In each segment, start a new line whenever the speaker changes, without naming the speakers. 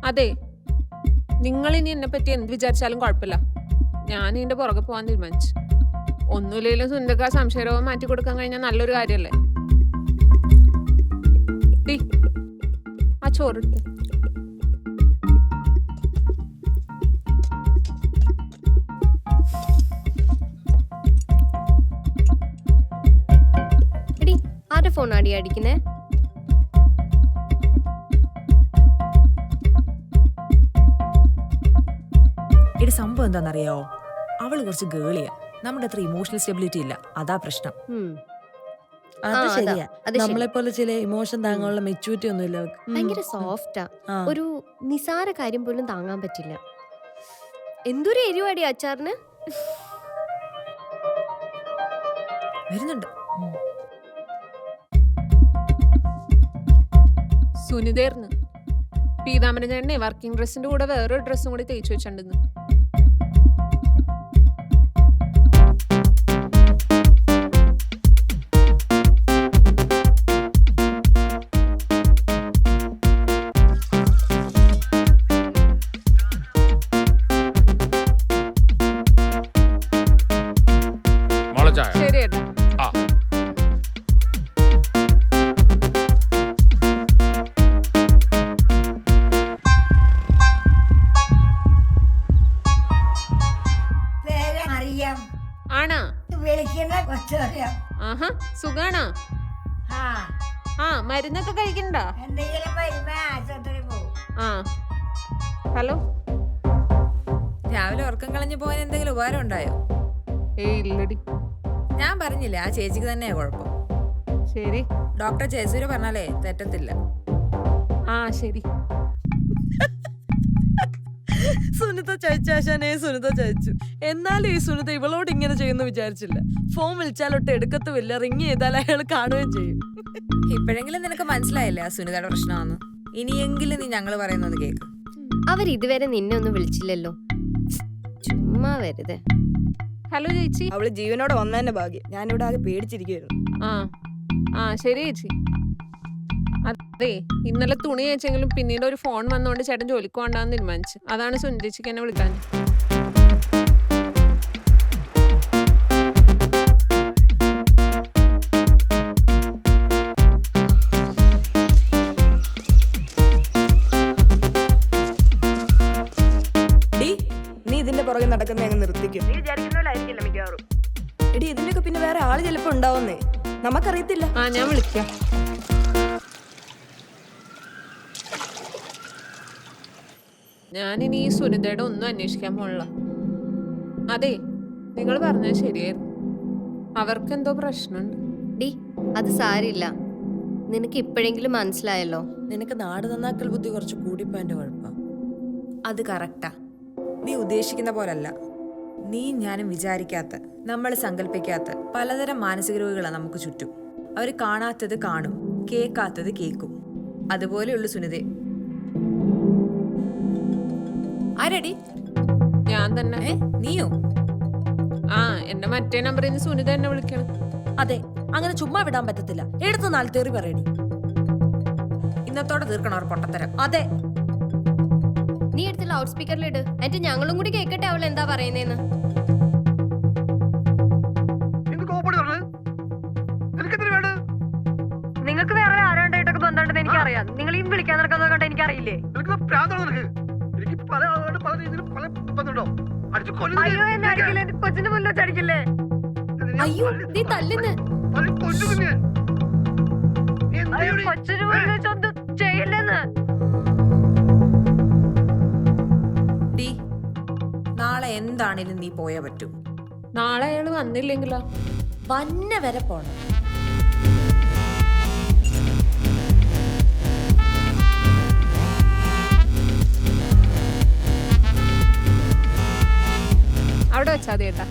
അതെ, നിങ്ങൾ ഇനി എന്നെ പറ്റി എന്ത് വിചാരിച്ചാലും കുഴപ്പമില്ല. ഞാൻ ഇതിന്റെ പുറകെ പോകാൻ തീരുമാനിച്ചു. ഒന്നുമില്ലെങ്കിലും സുന്ദരക്ക് ആ സംശയരോഗം മാറ്റി കൊടുക്കാൻ കഴിഞ്ഞാൽ നല്ലൊരു കാര്യമല്ലേ. ആ ചോറെടുത്ത്
എടി ആരുടെ ഫോണാടി അടിക്കുന്നേ?
എടി സംഭവം എന്താണെന്നറിയോ, അവള് കുറച്ച് ഗേളിയാ. നമ്മുടെ അത്ര ഇമോഷണൽ സ്റ്റെബിലിറ്റി ഇല്ല, അതാ പ്രശ്നം.
അത് ശരിയാ. നമ്മളെ പോലെ ചില ഇമോഷൻ താങ്ങാനുള്ള മെച്ചൂരിറ്റി ഒന്നും ഇല്ല.
ഭയങ്കര സോഫ്റ്റാ. ഒരു നിസാര കാര്യം പോലും താങ്ങാൻ പറ്റില്ല. എന്തൊരു എരിവാടി അച്ചാറിന്.
വരുന്നുണ്ട്.
സുനിതേർന്ന് പീതാമരൻ ചേട്ടനെ വർക്കിംഗ് ഡ്രസ്സിന്റെ കൂടെ വേറൊരു ഡ്രസ്സും കൂടി തേച്ചു വെച്ചിട്ടുണ്ടെന്ന്. ശരി ഏട്ടാ. ആണാ? ആഹാ, സുഖാണോ? ആ, മരുന്നൊക്കെ കഴിക്കണ്ട? ആ, ഹലോ.
രാവിലെ ഉറക്കം കളഞ്ഞു പോകാൻ എന്തെങ്കിലും ഉപകാരം ഉണ്ടായോ?
ഏയ് ഇല്ലടി.
ഞാൻ പറഞ്ഞില്ലേ, ആ ചേച്ചിക്ക് തന്നെയാ കുഴപ്പം.
ശരി,
ഡോക്ടർ ജയസൂര്യ പറഞ്ഞാലേ തെറ്റത്തില്ല.
ആ ശരി.
സുനിത ചതിച്ചാശാനെ സുനിത ചതിച്ചു. എന്നാലും ഈ സുനിത ഇവളോട് ഇങ്ങനെ ചെയ്യുന്നു വിചാരിച്ചില്ല. ഫോൺ വിളിച്ചാലൊട്ട് എടുക്കത്തുമില്ല, റിങ് ചെയ്താൽ അയാൾ കാണുകയും ചെയ്യും.
ഇപ്പോഴെങ്കിലും നിനക്ക് മനസ്സിലായില്ലേ ആ സുനിതയുടെ പ്രശ്നമാണെന്ന്? ഇനിയെങ്കിലും നീ ഞങ്ങൾ പറയുന്നത് കേക്ക്.
അവരിതുവരെ നിന്നെ ഒന്നും വിളിച്ചില്ലല്ലോ, ചുമ്മാ വെറുതെ.
ഹലോ ചേച്ചി.
അവള് ജീവനോടെ വന്നതന്നെ ഭാഗ്യം. ഞാനിവിടെ ആകെ പേടിച്ചിരിക്കുവായിരുന്നു.
ആ ശരി ചേച്ചി. അതെ, ഇന്നലെ തുണി അയച്ചെങ്കിലും പിന്നീട് ഒരു ഫോൺ വന്നുകൊണ്ട് ചേട്ടൻ ജോലിക്ക് പോകണ്ടെന്ന് തീരുമാനിച്ചു. അതാണ് സുനി ചേച്ചിക്ക് എന്നെ വിളിക്കാൻ.
നീ ഇതിന്റെ പുറകെ നടക്കുന്ന അങ്ങ് നിർത്തിക്കും. നീ വിചാരിക്കുന്നതിലായിരിക്കില്ല മിക്കവാറും. എടി, ഇതിന്റെയൊക്കെ പിന്നെ വേറെ ആള് ചിലപ്പോ ഉണ്ടാവുന്നേ, നമുക്കറിയത്തില്ല.
ഞാൻ വിളിക്കാം. ഞാനിനി ഈ സുനിതയുടെ ഒന്നും അന്വേഷിക്കാൻ പോണില്ല. അതെ, നിങ്ങൾ പറഞ്ഞത് ശരിയായിരുന്നു. അവർക്കെന്തോ പ്രശ്നമുണ്ട്.
ഡി, അത് സാരില്ല. നിനക്ക് ഇപ്പോഴെങ്കിലും മനസ്സിലായല്ലോ.
നിനക്ക് നാട് നന്നാക്കൽ ബുദ്ധി കുറച്ച് കൂടിപ്പോന്റെ കുഴപ്പം.
അത് കറക്റ്റാ. നീ ഉദ്ദേശിക്കുന്ന പോലല്ല. നീ ഞാനും വിചാരിക്കാത്ത, നമ്മൾ സങ്കല്പിക്കാത്ത പലതരം മാനസിക രോഗികളാണ് നമുക്ക് ചുറ്റും. അവർ കാണാത്തത് കാണും, കേൾക്കാത്തത് കേൾക്കും. അതുപോലെയുള്ളു സുനിതേ. ആരടി?
ഞാൻ തന്നെ.
നീയോ?
എന്റെ മറ്റേ നമ്പറിൽ നിന്ന് സുനിത എന്നെ വിളിക്കണം.
അതെ, അങ്ങനെ ചുമ്മാ വിടാൻ പറ്റത്തില്ല. എടുത്ത് നാല് തേറി പറയടി.
ഇന്നത്തോടെ തീർക്കണം അവർ പൊട്ടത്തരം.
അതെ,
നീ എടുത്ത് ലൗഡ് സ്പീക്കറിലിട്, എന്നിട്ട് ഞങ്ങളും കൂടി കേൾക്കട്ടെ അവൾ എന്താ പറയുന്നേന്ന്.
നിങ്ങൾക്ക് വേറെ ആരാണ്ടായിട്ടൊക്കെ ബന്ധമുണ്ടെന്ന് എനിക്കറിയാം. നിങ്ങൾ ഈ വിളിക്കാൻ നടക്കുന്നത് കണ്ട് എനിക്കറിയില്ലേ. അയ്യോ, എന്നെ അടിക്കില്ലേ, കൊച്ചിന്റെ മുന്നിൽ വെച്ചടിക്കില്ലേ.
അയ്യോ, നീ തല്ലുന്ന്.
കൊച്ചിന് മുന്നിൽ വെച്ചൊന്നും ചെയ്യില്ലെന്ന്.
നാളെ എന്താണേലും നീ പോയാ പറ്റൂ.
നാളെ അയാൾ വന്നില്ലെങ്കിലോ?
വന്ന വരെ പോണം.
അവിടെ വെച്ചാ മതി ഏട്ടാ.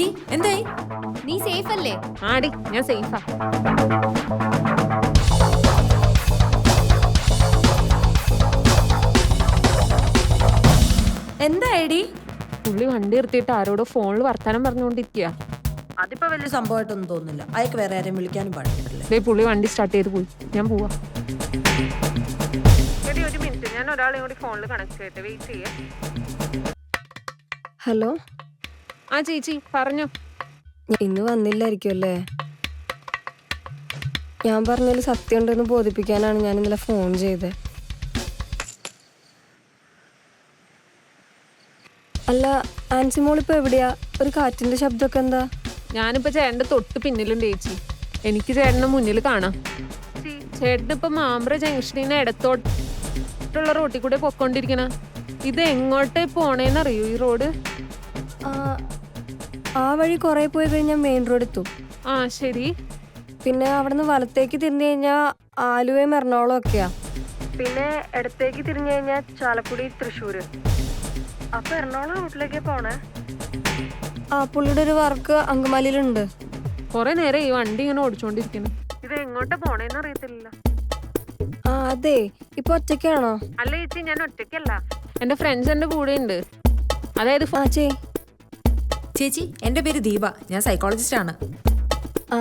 എടി എന്തായി?
നീ സേഫ് അല്ലേ?
ആടി ഞാൻ സേഫാ.
എന്തായി?
പുള്ളി വണ്ടി നിർത്തിയിട്ട് ആരോടോ ഫോണിൽ വർത്താനം പറഞ്ഞുകൊണ്ടിരിക്കുക.
അതിപ്പോ വലിയ സംഭവമായിട്ടൊന്നും തോന്നുന്നില്ല. അയക്ക് വേറെ ആരെയും വിളിക്കാനും പാടില്ല.
ദേ പുള്ളി വണ്ടി സ്റ്റാർട്ട് ചെയ്ത് പോയി. ഞാൻ പോവാ. ഒരു മിനിറ്റ്, ഞാൻ ഒരാളെയും കൂടി ഫോണിൽ കണക്ട് ചെയ്തിട്ട് വെയിറ്റ് ചെയ്യേ.
ഹലോ,
ആ ചേച്ചി പറഞ്ഞോ.
ഇന്ന് വന്നില്ലായിരിക്കും അല്ലേ? ഞാൻ പറഞ്ഞതിൽ സത്യം ഉണ്ടെന്ന് ബോധിപ്പിക്കാനാണ് ഞാൻ ഇന്നലെ ഫോൺ ചെയ്തത്. അല്ല, ആൻസിമോളിപ്പോ എവിടെയാ? ഒരു കാറ്റിന്റെ ശബ്ദമൊക്കെ എന്താ?
ഞാനിപ്പോ ചേട്ടന്റെ തൊട്ട് പിന്നിലുണ്ട് ചേച്ചി. എനിക്ക് ചേട്ടന്റെ മുന്നിൽ കാണാം. ചേട്ടനിപ്പോ മാമ്പ്ര ജംഗ്ഷനിൽ നിന്ന് ഇടത്തോട്ടുള്ള റോട്ടിൽ കൂടെ പൊക്കോണ്ടിരിക്കണ. ഇത് എങ്ങോട്ടേ പോണേന്നറിയോ ഈ റോഡ്?
ആ വഴി കുറെ പോയി കഴിഞ്ഞാൽ മെയിൻ റോഡ് എത്തും.
ആ ശരി.
പിന്നെ അവിടുന്ന് വലത്തേക്ക് തിരിഞ്ഞു കഴിഞ്ഞാൽ ആലുവയും എറണാകുളം ഒക്കെയാ.
പിന്നെ ഇടത്തേക്ക് തിരിഞ്ഞു കഴിഞ്ഞാൽ ചാലക്കുടി തൃശ്ശൂര്. അപ്പൊ എറണാകുളം റൂട്ടിലേക്കേ പോണേ.
ആ പുള്ളിയുടെ ഒരു വർക്ക് അങ്കമാലിയിലുണ്ട്.
കൊറേ നേരം ഈ വണ്ടി ഇങ്ങനെ ഓടിച്ചോണ്ടിരിക്കുന്നു. ഇത് എങ്ങോട്ടാ പോണേന്ന് അറിയത്തില്ല.
ആ അതെ, ഇപ്പൊ ഒറ്റയ്ക്കാണോ?
അല്ല ചേച്ചി, ഞാൻ ഒറ്റയ്ക്കല്ല, എന്റെ ഫ്രണ്ട്സ് എന്റെ കൂടെ ഉണ്ട്. അതായത്
ആ
ചേച്ചി, എന്റെ പേര് ദീപ, ഞാൻ സൈക്കോളജിസ്റ്റ് ആണ്.
ആ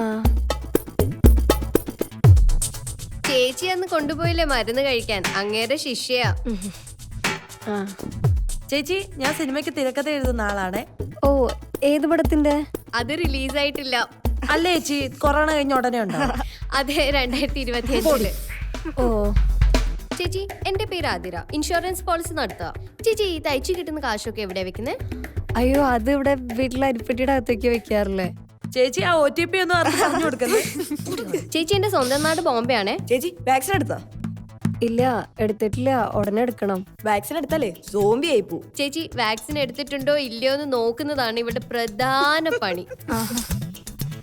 ചേച്ചി അന്ന് കൊണ്ടുപോയില്ലേ മരുന്ന് കഴിക്കാൻ? അങ്ങേരെ ശിഷ്യയാ.
ചേച്ചി, ഞാൻ സിനിമയ്ക്ക് തിരക്കഥ എഴുതുന്ന ആളാണേ.
ഓ, ഏത് പടത്തിന്റെ? അത് റിലീസായിട്ടില്ല.
അല്ല ചേച്ചി, കൊറോണ കഴിഞ്ഞ ഉടനെ ഉണ്ടോ?
അതെ, 2025. ഓ ചേച്ചി, എന്റെ പേര് ആതിര, ഇൻഷുറൻസ് പോളിസി നടത്തുക. ചേച്ചി, ഈ തയ്ച്ചു കിട്ടുന്ന കാശൊക്കെ എവിടെയാ വെക്കുന്നത്? അയ്യോ, അത് ഇവിടെ വീട്ടിലെ അരിപ്പെട്ടിയുടെ അകത്തേക്ക് വെക്കാറില്ലേ.
ചേച്ചി, ആ OTP ഒന്നും ആർക്കും പറഞ്ഞു കൊടുക്കുന്നത്.
ചേച്ചി, എന്റെ സ്വന്തം നാട് ബോംബെ ആണേ.
ചേച്ചി, വാക്സിൻ എടുത്തോ?
ഇല്ല, എടുത്തിട്ടില്ല, ഉടനെ എടുക്കണം.
വാക്സിൻ എടുത്താലേ സോംബി ആയി പോവും.
ചേച്ചി, വാക്സിൻ എടുത്തിട്ടുണ്ടോ ഇല്ലയോ എന്ന് നോക്കുന്നതാണ് ഇവിടെ പ്രധാന പണി.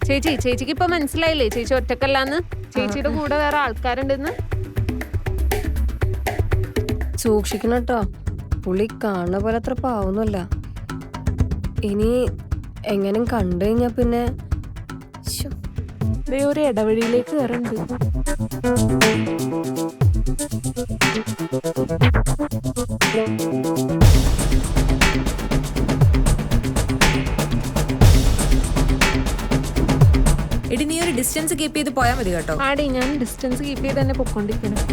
ചേച്ചിക്ക് ഇപ്പൊ മനസ്സിലായില്ലേ ചേച്ചി ഒറ്റക്കല്ലാന്ന്? ചേച്ചിയുടെ കൂടെ വേറെ ആൾക്കാരുണ്ടെന്ന്.
സൂക്ഷിക്കണം കേട്ടോ, പുള്ളി കാണുന്ന പോലെ അത്ര പാവൊന്നുമല്ല. ഇനി എങ്ങനെ കണ്ടു കഴിഞ്ഞാ പിന്നെ
ഒരു ഇടവഴിയിലേക്ക് കയറുന്നുണ്ട്.
എടി, നീ ഒരു ഡിസ്റ്റൻസ് കീപ്പ് ചെയ്ത് പോയാൽ മതി കേട്ടോ.
ആടി, ഞാൻ ഡിസ്റ്റൻസ് കീപ്പ് ചെയ്ത് തന്നെ പൊക്കോണ്ടിരിക്കണം.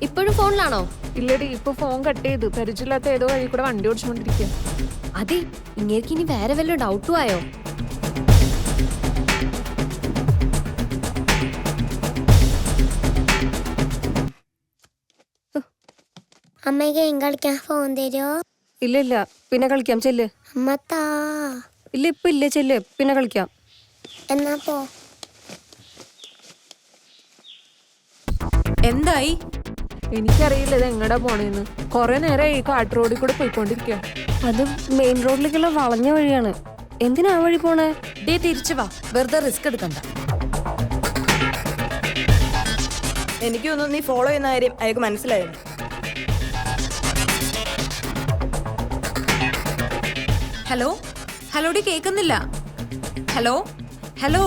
ഇപ്പോഴും ഫോണിലാണോ?
ഇല്ലടി, ഇപ്പൊ ഫോൺ കട്ട് ചെയ്തു. പരിചയമില്ലാത്ത ഏതോ വഴി കൂടെ വണ്ടി ഓടിച്ചോണ്ടിരിക്കുക.
അതെ, ഇങ്ങേക്ക് ഇനി വേറെ വല്ല ഡൗട്ടും ആയോ?
അമ്മ ഗെയിം കളിക്കാൻ ഫോൺ തരുമോ?
ഇല്ല, പിന്നെ കളിക്കാം, ചെല്ല്.
അമ്മ താ.
ഇല്ല, ഇപ്പൊ ഇല്ല, ചെല്ല്, പിന്നെ കളിക്കാം.
എന്നാ പോ.
എന്തായി?
എനിക്കറിയില്ല ഇത് എങ്ങടാ പോണേന്ന്. കൊറേ നേരം ഈ കാട്ട് റോഡിൽ കൂടെ പോയിക്കൊണ്ടിരിക്കുക.
അത് മെയിൻ റോഡിലേക്കുള്ള വളഞ്ഞ വഴിയാണ്. എന്തിനാ ആ വഴി പോണേ?
തിരിച്ചു വാ, വെറുതെ റിസ്ക് എടുക്കണ്ട. എനിക്ക് തോന്നുന്നു നീ ഫോളോ ചെയ്യുന്ന കാര്യം അയാൾക്ക് മനസ്സിലായിരുന്നു.
ഹലോ ഹലോടി, കേൾക്കുന്നില്ല. Hello hello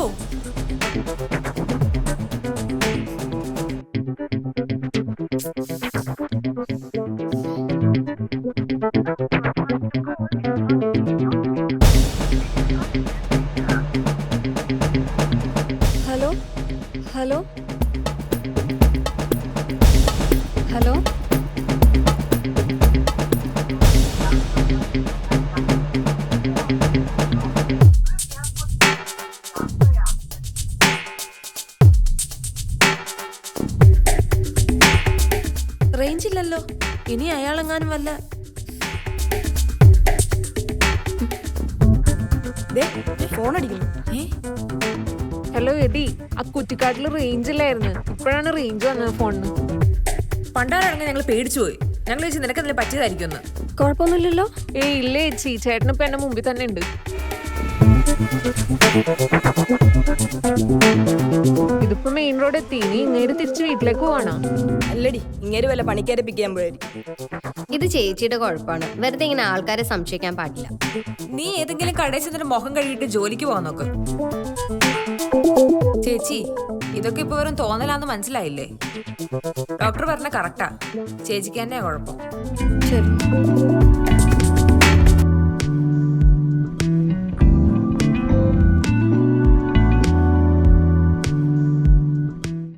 hello hello hello
range ഇല്ലല്ലോ. ഇനി അയാളെങ്ങാനും വല്ല ഫോൺ അടിക്കുന്നു.
ഹലോ എടി, ആ കുറ്റിക്കാട്ടിൽ റേഞ്ച് ഇല്ലായിരുന്നു. ഇപ്പോഴാണ് റേഞ്ച് വന്നത് ഫോണിന്.
പണ്ടാണെങ്കിൽ ഞങ്ങൾ പേടിച്ചു പോയി. ഞങ്ങൾ ചോദിച്ചു നിനക്ക് അതിൽ പറ്റിയതായിരിക്കും.
കുഴപ്പമൊന്നുമില്ലല്ലോ.
ഇല്ല ചേച്ചി, ചേട്ടനിപ്പോ എന്റെ മുമ്പിൽ തന്നെ ഉണ്ട്. ഇതിപ്പോ മെയിൻ റോഡ് എത്തി, ഇനി ഇങ്ങേര് തിരിച്ച് വീട്ടിലേക്ക് പോവാണോ?
അല്ലടി ഇങ്ങനെ വല്ല പണിക്കാരെപ്പിക്കാൻ പോയായിരിക്കും.
ഇത് ചേച്ചിയുടെ കുഴപ്പമാണ്. വെറുതെ ഇങ്ങനെ ആൾക്കാരെ സംശയിക്കാൻ പാടില്ല.
നീ ഏതെങ്കിലും കടയിൽ ചെന്നിട്ട് മുഖം കഴുകിയിട്ട് ജോലിക്ക് പോകാൻ നോക്ക്. ചേച്ചി, ഇതൊക്കെ ഇപ്പൊ വെറും തോന്നലാന്ന് മനസ്സിലായില്ലേ? ഡോക്ടർ പറഞ്ഞ കറക്റ്റാ, ചേച്ചിക്ക് തന്നെയാ കുഴപ്പം.
ശരി.